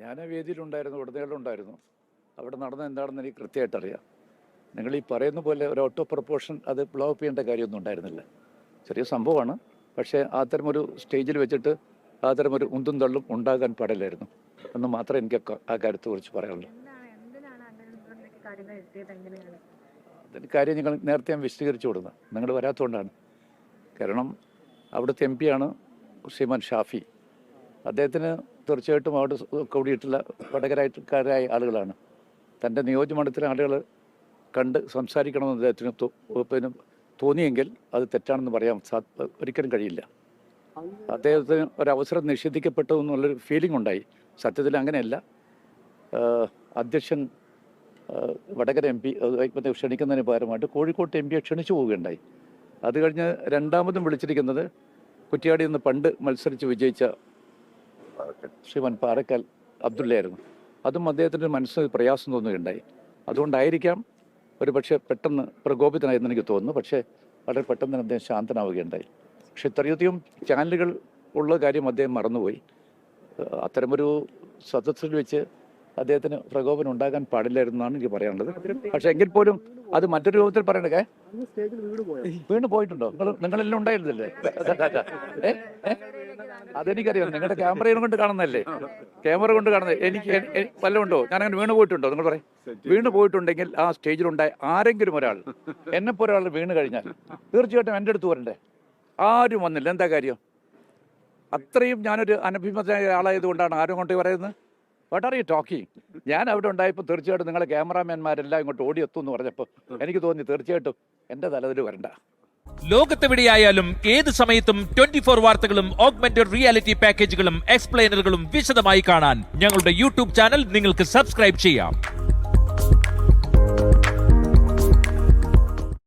ഞാൻ ആ വേദിയിലുണ്ടായിരുന്നു, ഉടനീളമുണ്ടായിരുന്നു. അവിടെ നടന്ന എന്താണെന്ന് എനിക്ക് കൃത്യമായിട്ട് അറിയാം. നിങ്ങൾ ഈ പറയുന്ന പോലെ ഒരു ഓട്ടോ പ്രൊപ്പോർഷൻ അത് ബ്ലോ അപ്പ് ചെയ്യേണ്ട കാര്യമൊന്നും ഉണ്ടായിരുന്നില്ല. ചെറിയ സംഭവമാണ്. പക്ഷേ അത്തരമൊരു സ്റ്റേജിൽ വെച്ചിട്ട് അത്തരമൊരു ഉന്തും തള്ളും ഉണ്ടാകാൻ പാടില്ലായിരുന്നു എന്ന് മാത്രമേ എനിക്ക് ആ കാര്യത്തെക്കുറിച്ച് പറയാനുള്ളൂ. അതിൻ്റെ കാര്യം നിങ്ങൾ നേരത്തെ ഞാൻ വിശദീകരിച്ചു കൊടുക്കുന്നത് നിങ്ങൾ വരാത്തതുകൊണ്ടാണ്. കാരണം അവിടുത്തെ എം പിയാണ് ശ്രീമാൻ ഷാഫി. അദ്ദേഹത്തിന് തീർച്ചയായിട്ടും അവിടെ കൂടിയിട്ടുള്ള വടകരക്കാരായ ആളുകളാണ്. തൻ്റെ നിയോജകമണ്ഡലത്തിലെ ആളുകൾ കണ്ട് സംസാരിക്കണമെന്ന് അദ്ദേഹത്തിന് പിന്നെ തോന്നിയെങ്കിൽ അത് തെറ്റാണെന്ന് പറയാൻ ഒരിക്കലും കഴിയില്ല. അദ്ദേഹത്തിന് ഒരവസരം നിഷേധിക്കപ്പെട്ടു എന്നുള്ളൊരു ഫീലിംഗ് ഉണ്ടായി. സത്യത്തിൽ അങ്ങനെയല്ല. അധ്യക്ഷൻ വടകര എം പി ക്ഷണിക്കുന്നതിന് പകരമായിട്ട് കോഴിക്കോട്ട് എം പിയെ ക്ഷണിച്ചു പോവുകയുണ്ടായി. അത് കഴിഞ്ഞ് രണ്ടാമതും വിളിച്ചിരിക്കുന്നത് കുറ്റ്യാടിയിൽ നിന്ന് പണ്ട് മത്സരിച്ച് വിജയിച്ച ശ്രീമാൻ പാറക്കൽ അബ്ദുള്ളയായിരുന്നു. അതും അദ്ദേഹത്തിൻ്റെ മനസ്സിന് പ്രയാസം തോന്നുകയുണ്ടായി. അതുകൊണ്ടായിരിക്കാം ഒരു പക്ഷേ പെട്ടെന്ന് പ്രകോപിതനായെന്ന് എനിക്ക് തോന്നുന്നു. പക്ഷേ വളരെ പെട്ടെന്ന് തന്നെ അദ്ദേഹം ശാന്തനാവുകയുണ്ടായി. പക്ഷെ ഇത്രയധികം ചാനലുകൾ ഉള്ള കാര്യം അദ്ദേഹം മറന്നുപോയി. അത്തരമൊരു സദസ്സിൽ വെച്ച് അദ്ദേഹത്തിന് പ്രകോപനം ഉണ്ടാകാൻ പാടില്ലായിരുന്നാണ് എനിക്ക് പറയാനുള്ളത്. പക്ഷെ എങ്കിൽ പോലും അത് മറ്റൊരു രൂപത്തിൽ പറയണേ. വീണ് പോയിട്ടുണ്ടോ? നിങ്ങളെല്ലാം ഉണ്ടായിരുന്നില്ലേ? അതെനിക്കറിയാം. നിങ്ങളുടെ ക്യാമറയും കൊണ്ട് കാണുന്നതല്ലേ, ക്യാമറ കൊണ്ട് കാണുന്നത്. എനിക്ക് വല്ലതും ഉണ്ടോ? ഞാനങ്ങനെ വീണ് പോയിട്ടുണ്ടോ? നിങ്ങൾ പറയും. വീണ് പോയിട്ടുണ്ടെങ്കിൽ ആ സ്റ്റേജിലുണ്ടായ ആരെങ്കിലും ഒരാൾ, എന്നെപ്പോലെ ഒരാൾ വീണ് കഴിഞ്ഞാൽ തീർച്ചയായിട്ടും എൻ്റെ അടുത്ത് വരണ്ടേ. ആരും വന്നില്ല. എന്താ കാര്യം? അത്രയും ഞാനൊരു അനഭിമതനായ ആളായതുകൊണ്ടാണ് ആരും കൊണ്ട് പറയുന്നത്. What are you talking? ഞാൻ അവിടെ ഉണ്ടായപ്പോൾ തീർച്ചയായിട്ടും നിങ്ങളെ ക്യാമറാമാൻമാരെല്ലാം ഇങ്ങോട്ട് ഓടിയെത്തും എന്ന് പറഞ്ഞപ്പോൾ എനിക്ക് തോന്നി തീർച്ചയായിട്ടും എൻ്റെ തലതിൽ വരണ്ട. ലോകത്തെവിടെയായാലും ഏത് സമയത്തും 24 വാർത്തകളും ഓഗ്മെന്റഡ് റിയാലിറ്റി പാക്കേജുകളും എക്സ്പ്ലെയിനറുകളും വിശദമായി കാണാൻ ഞങ്ങളുടെ യൂട്യൂബ് ചാനൽ നിങ്ങൾക്ക് സബ്സ്ക്രൈബ് ചെയ്യാം.